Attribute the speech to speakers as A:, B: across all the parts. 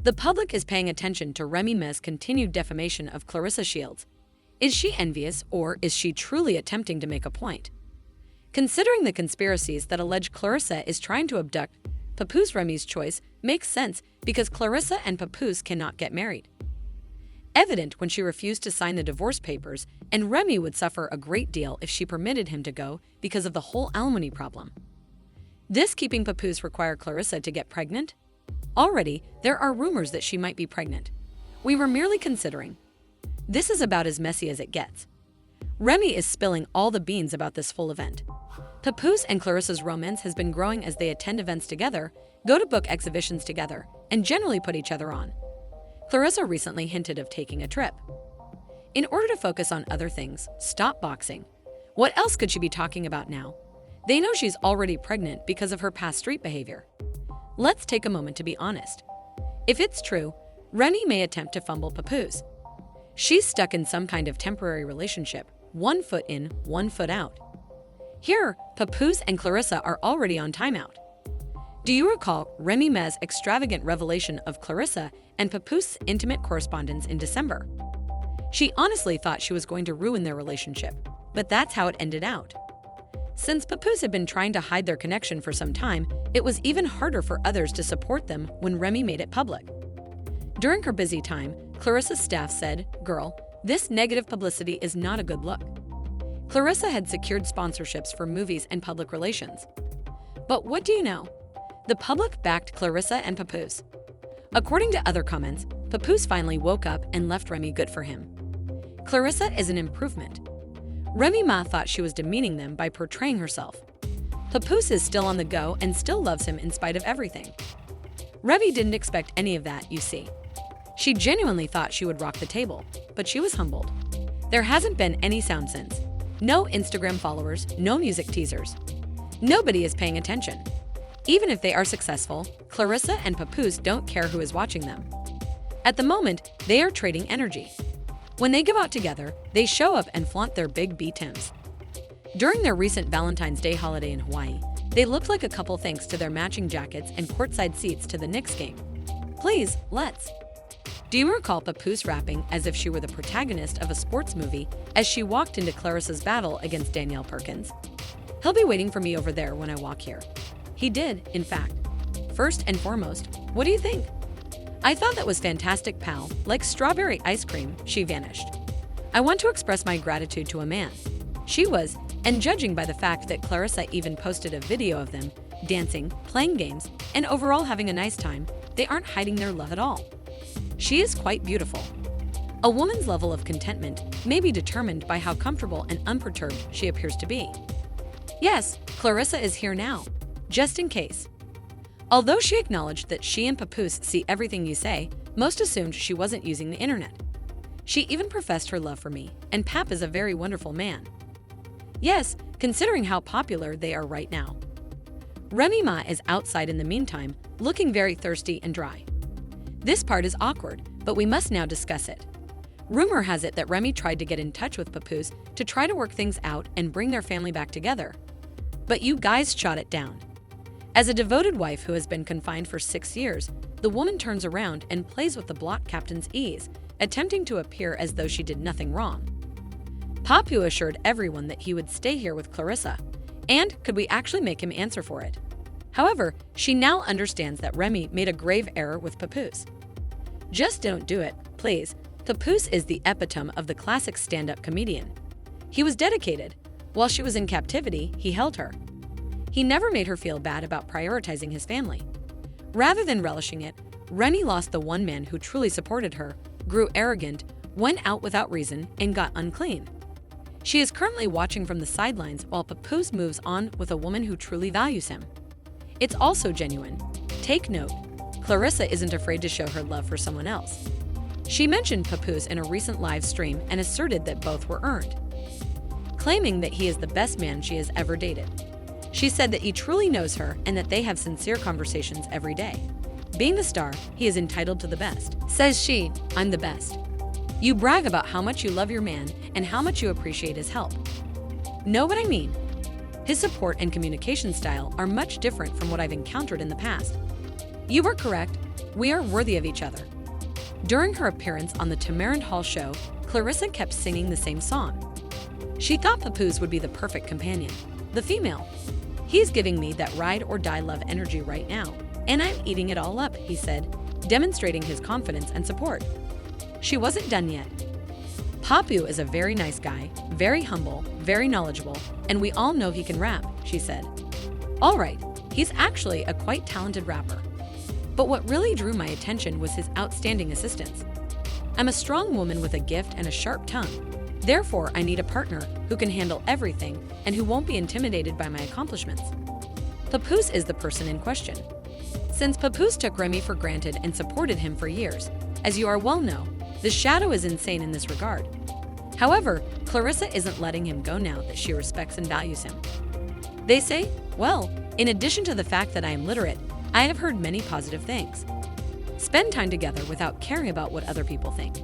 A: The public is paying attention to Remy Ma's continued defamation of Claressa Shields. Is she envious, or is she truly attempting to make a point? Considering the conspiracies that allege Claressa is trying to abduct Papoose, Remy's choice makes sense because Claressa and Papoose cannot get married. Evident when she refused to sign the divorce papers, and Remy would suffer a great deal if she permitted him to go because of the whole alimony problem. This keeping Papoose require Claressa to get pregnant? Already, there are rumors that she might be pregnant. We were merely considering. This is about as messy as it gets. Remy is spilling all the beans about this full event. Papoose and Claressa's romance has been growing as they attend events together, go to book exhibitions together, and generally put each other on. Claressa recently hinted of taking a trip. In order to focus on other things, stop boxing. What else could she be talking about now? They know she's already pregnant because of her past street behavior. Let's take a moment to be honest. If it's true, Remy may attempt to fumble Papoose. She's stuck in some kind of temporary relationship, 1 foot in, 1 foot out. Here, Papoose and Claressa are already on timeout. Do you recall Remy Ma's extravagant revelation of Claressa and Papoose's intimate correspondence in December? She honestly thought she was going to ruin their relationship, but that's how it ended out. Since Papoose had been trying to hide their connection for some time, it was even harder for others to support them when Remy made it public. During her busy time, Claressa's staff said, "Girl, this negative publicity is not a good look." Claressa had secured sponsorships for movies and public relations. But what do you know? The public backed Claressa and Papoose. According to other comments, Papoose finally woke up and left Remy. Good for him. Claressa is an improvement. Remy Ma thought she was demeaning them by portraying herself. Papoose is still on the go and still loves him in spite of everything. Remy didn't expect any of that, you see. She genuinely thought she would rock the table, but she was humbled. There hasn't been any sound since. No Instagram followers, no music teasers. Nobody is paying attention. Even if they are successful, Claressa and Papoose don't care who is watching them. At the moment, they are trading energy. When they go out together, they show up and flaunt their big B-Tims. During their recent Valentine's Day holiday in Hawaii, they looked like a couple thanks to their matching jackets and courtside seats to the Knicks game. Please, let's. Do you recall Papoose rapping as if she were the protagonist of a sports movie as she walked into Claressa's battle against Danielle Perkins? "He'll be waiting for me over there when I walk here." He did, in fact. First and foremost, what do you think? I thought that was fantastic, pal. Like strawberry ice cream, she vanished. I want to express my gratitude to a man. She was, and judging by the fact that Claressa even posted a video of them dancing, playing games, and overall having a nice time, they aren't hiding their love at all. She is quite beautiful. A woman's level of contentment may be determined by how comfortable and unperturbed she appears to be. Yes, Claressa is here now, just in case. Although she acknowledged that she and Papoose see everything you say, most assumed she wasn't using the internet. She even professed her love for me, and Pap is a very wonderful man. Yes, considering how popular they are right now. Remy Ma is outside in the meantime, looking very thirsty and dry. This part is awkward, but we must now discuss it. Rumor has it that Remy tried to get in touch with Papoose to try to work things out and bring their family back together. But you guys shot it down. As a devoted wife who has been confined for 6 years, the woman turns around and plays with the block captain's ease, attempting to appear as though she did nothing wrong. Papoose assured everyone that he would stay here with Claressa, and could we actually make him answer for it? However, she now understands that Remy made a grave error with Papoose. Just don't do it, please. Papoose is the epitome of the classic stand-up comedian. He was dedicated. While she was in captivity, he held her. He never made her feel bad about prioritizing his family. Rather than relishing it, Remy lost the one man who truly supported her, grew arrogant, went out without reason, and got unclean. She is currently watching from the sidelines while Papoose moves on with a woman who truly values him. It's also genuine. Take note, Claressa isn't afraid to show her love for someone else. She mentioned Papoose in a recent live stream and asserted that both were earned, claiming that he is the best man she has ever dated. She said that he truly knows her and that they have sincere conversations every day. Being the star, he is entitled to the best. Says she, "I'm the best." You brag about how much you love your man and how much you appreciate his help. Know what I mean? His support and communication style are much different from what I've encountered in the past. You were correct. We are worthy of each other. During her appearance on the Tamarind Hall show, Claressa kept singing the same song. She thought Papoose would be the perfect companion, the female. He's giving me that ride-or-die love energy right now, and I'm eating it all up, he said, demonstrating his confidence and support. She wasn't done yet. Papoose is a very nice guy, very humble, very knowledgeable, and we all know he can rap, she said. All right, he's actually a quite talented rapper. But what really drew my attention was his outstanding assistance. I'm a strong woman with a gift and a sharp tongue. Therefore, I need a partner who can handle everything and who won't be intimidated by my accomplishments. Papoose is the person in question. Since Papoose took Remy for granted and supported him for years, as you are well know, the shadow is insane in this regard. However, Claressa isn't letting him go now that she respects and values him. They say, well, in addition to the fact that I am literate, I have heard many positive things. Spend time together without caring about what other people think.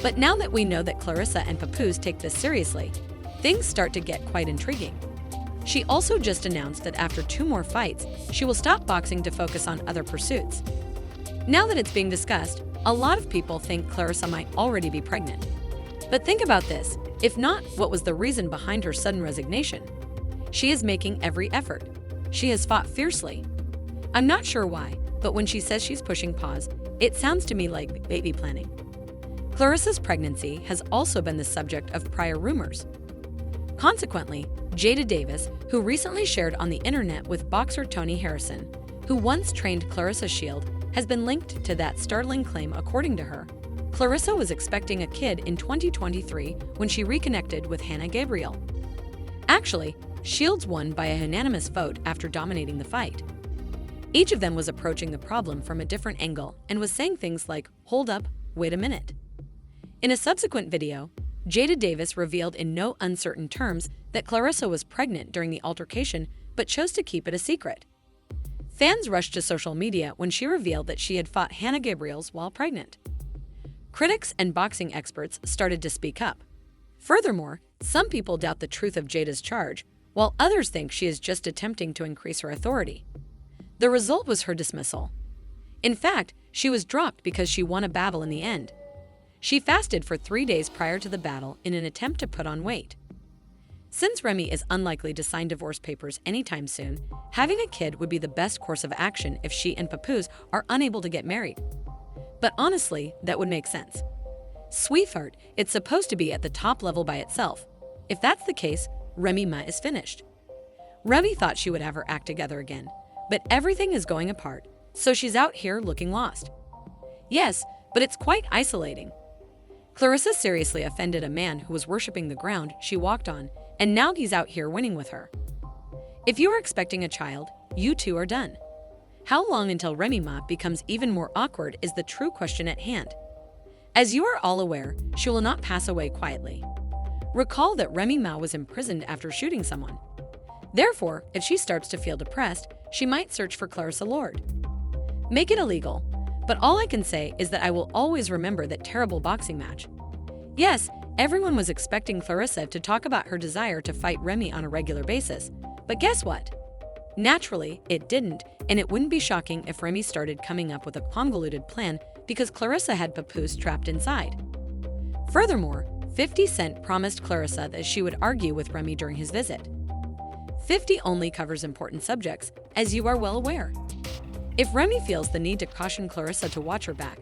A: But now that we know that Claressa and Papoose take this seriously, things start to get quite intriguing. She also just announced that after 2 more fights, she will stop boxing to focus on other pursuits. Now that it's being discussed, a lot of people think Claressa might already be pregnant. But think about this. If not, what was the reason behind her sudden resignation? She is making every effort. She has fought fiercely. I'm not sure why, but when she says she's pushing pause, it sounds to me like baby planning. Claressa's pregnancy has also been the subject of prior rumors. Consequently, Jada Davis, who recently shared on the internet with boxer Tony Harrison, who once trained Claressa Shield, has been linked to that startling claim. According to her, Claressa was expecting a kid in 2023 when she reconnected with Hannah Gabriel. Actually, Shields won by a unanimous vote after dominating the fight. Each of them was approaching the problem from a different angle and was saying things like, "Hold up, wait a minute." In a subsequent video, Jada Davis revealed in no uncertain terms that Claressa was pregnant during the altercation but chose to keep it a secret. Fans rushed to social media when she revealed that she had fought Hannah Gabriel's while pregnant. Critics and boxing experts started to speak up. Furthermore, some people doubt the truth of Jada's charge, while others think she is just attempting to increase her authority. The result was her dismissal. In fact, she was dropped because she won a battle in the end. She fasted for 3 days prior to the battle in an attempt to put on weight. Since Remy is unlikely to sign divorce papers anytime soon, having a kid would be the best course of action if she and Papoose are unable to get married. But honestly, that would make sense. Sweetheart, it's supposed to be at the top level by itself. If that's the case, Remy Ma is finished. Remy thought she would have her act together again, but everything is going apart, so she's out here looking lost. Yes, but it's quite isolating. Claressa seriously offended a man who was worshiping the ground she walked on, and now he's out here winning with her. If you are expecting a child, you two are done. How long until Remy Ma becomes even more awkward is the true question at hand. As you are all aware, she will not pass away quietly. Recall that Remy Ma was imprisoned after shooting someone. Therefore, if she starts to feel depressed, she might search for Claressa Lord. Make it illegal. But all I can say is that I will always remember that terrible boxing match. Yes, everyone was expecting Claressa to talk about her desire to fight Remy on a regular basis. But guess what? Naturally, it didn't, and it wouldn't be shocking if Remy started coming up with a convoluted plan because Claressa had Papoose trapped inside. Furthermore, 50 Cent promised Claressa that she would argue with Remy during his visit. 50 only covers important subjects, as you are well aware. If Remy feels the need to caution Claressa to watch her back,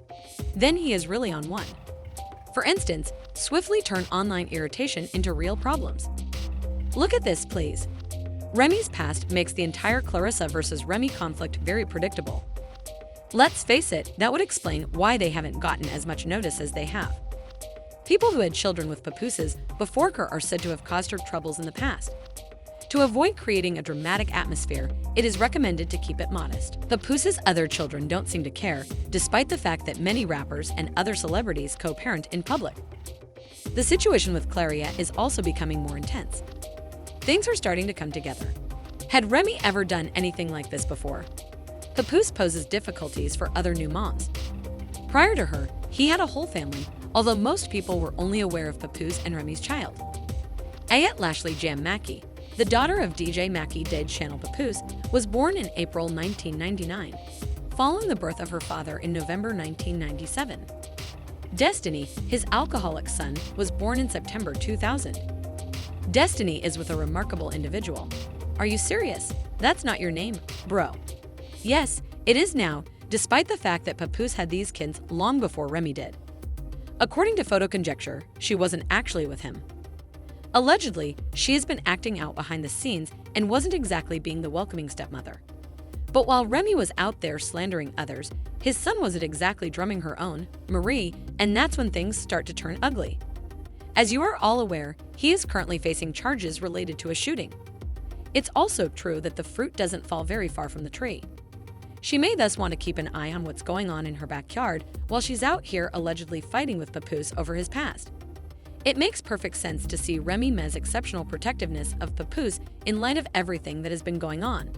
A: then he is really on one. For instance, swiftly turn online irritation into real problems. Look at this, please. Remy's past makes the entire Claressa versus Remy conflict very predictable. Let's face it, that would explain why they haven't gotten as much notice as they have. People who had children with Papooses before her are said to have caused her troubles in the past. To avoid creating a dramatic atmosphere, it is recommended to keep it modest. Papoose's other children don't seem to care, despite the fact that many rappers and other celebrities co-parent in public. The situation with Claressa is also becoming more intense. Things are starting to come together. Had Remy ever done anything like this before? Papoose poses difficulties for other new moms. Prior to her, he had a whole family, although most people were only aware of Papoose and Remy's child. Ayet Lashley Jam Mackey, the daughter of DJ Mackey Dade Channel Papoose, was born in April 1999. following the birth of her father in November 1997. Destiny, his alcoholic son, was born in September 2000. Destiny is with a remarkable individual. Are you serious? That's not your name, bro. Yes, it is now, despite the fact that Papoose had these kids long before Remy did. According to photo conjecture, she wasn't actually with him. Allegedly, she has been acting out behind the scenes and wasn't exactly being the welcoming stepmother. But while Remy was out there slandering others, his son wasn't exactly drumming her own, Marie, and that's when things start to turn ugly. As you are all aware, he is currently facing charges related to a shooting. It's also true that the fruit doesn't fall very far from the tree. She may thus want to keep an eye on what's going on in her backyard while she's out here allegedly fighting with Papoose over his past. It makes perfect sense to see Remy Ma's exceptional protectiveness of Papoose in light of everything that has been going on.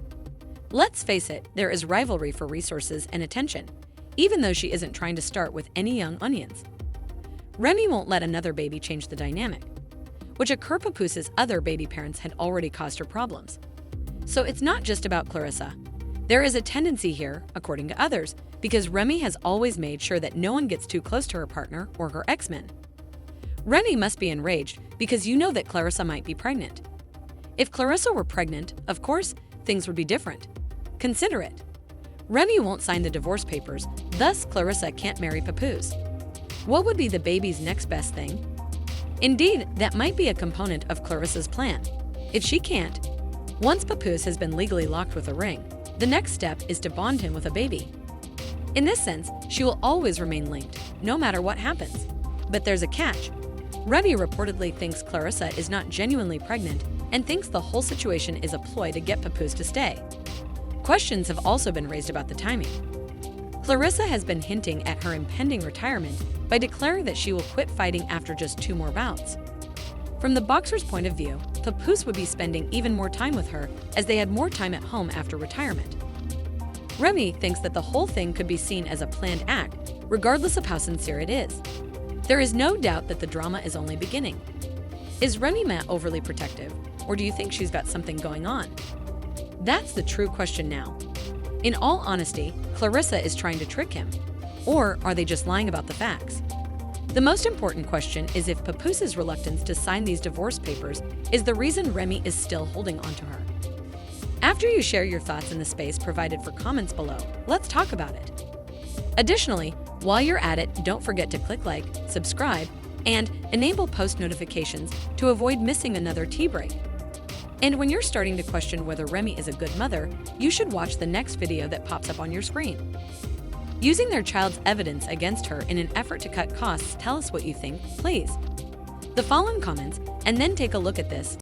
A: Let's face it, there is rivalry for resources and attention, even though she isn't trying to start with any young onions. Remy won't let another baby change the dynamic, which occur Papoose's other baby parents had already caused her problems. So it's not just about Claressa. There is a tendency here, according to others, because Remy has always made sure that no one gets too close to her partner or her ex-men. Remy must be enraged because you know that Claressa might be pregnant. If Claressa were pregnant, of course, things would be different. Consider it. Remy won't sign the divorce papers, thus Claressa can't marry Papoose. What would be the baby's next best thing? Indeed, that might be a component of Claressa's plan. If she can't, once Papoose has been legally locked with a ring, the next step is to bond him with a baby. In this sense, she will always remain linked, no matter what happens. But there's a catch. Remy reportedly thinks Claressa is not genuinely pregnant and thinks the whole situation is a ploy to get Papoose to stay. Questions have also been raised about the timing. Claressa has been hinting at her impending retirement by declaring that she will quit fighting after just 2 more bouts. From the boxer's point of view, Papoose would be spending even more time with her as they had more time at home after retirement. Remy thinks that the whole thing could be seen as a planned act, regardless of how sincere it is. There is no doubt that the drama is only beginning. Is Remy Ma overly protective, or do you think she's got something going on? That's the true question now. In all honesty, Claressa is trying to trick him, or are they just lying about the facts? The most important question is if Papoose's reluctance to sign these divorce papers is the reason Remy is still holding onto her. After you share your thoughts in the space provided for comments below, let's talk about it. Additionally, while you're at it, don't forget to click like, subscribe, and enable post notifications to avoid missing another tea break. And when you're starting to question whether Remy is a good mother, you should watch the next video that pops up on your screen. Using their child's evidence against her in an effort to cut costs, tell us what you think, please. The following comments, and then take a look at this.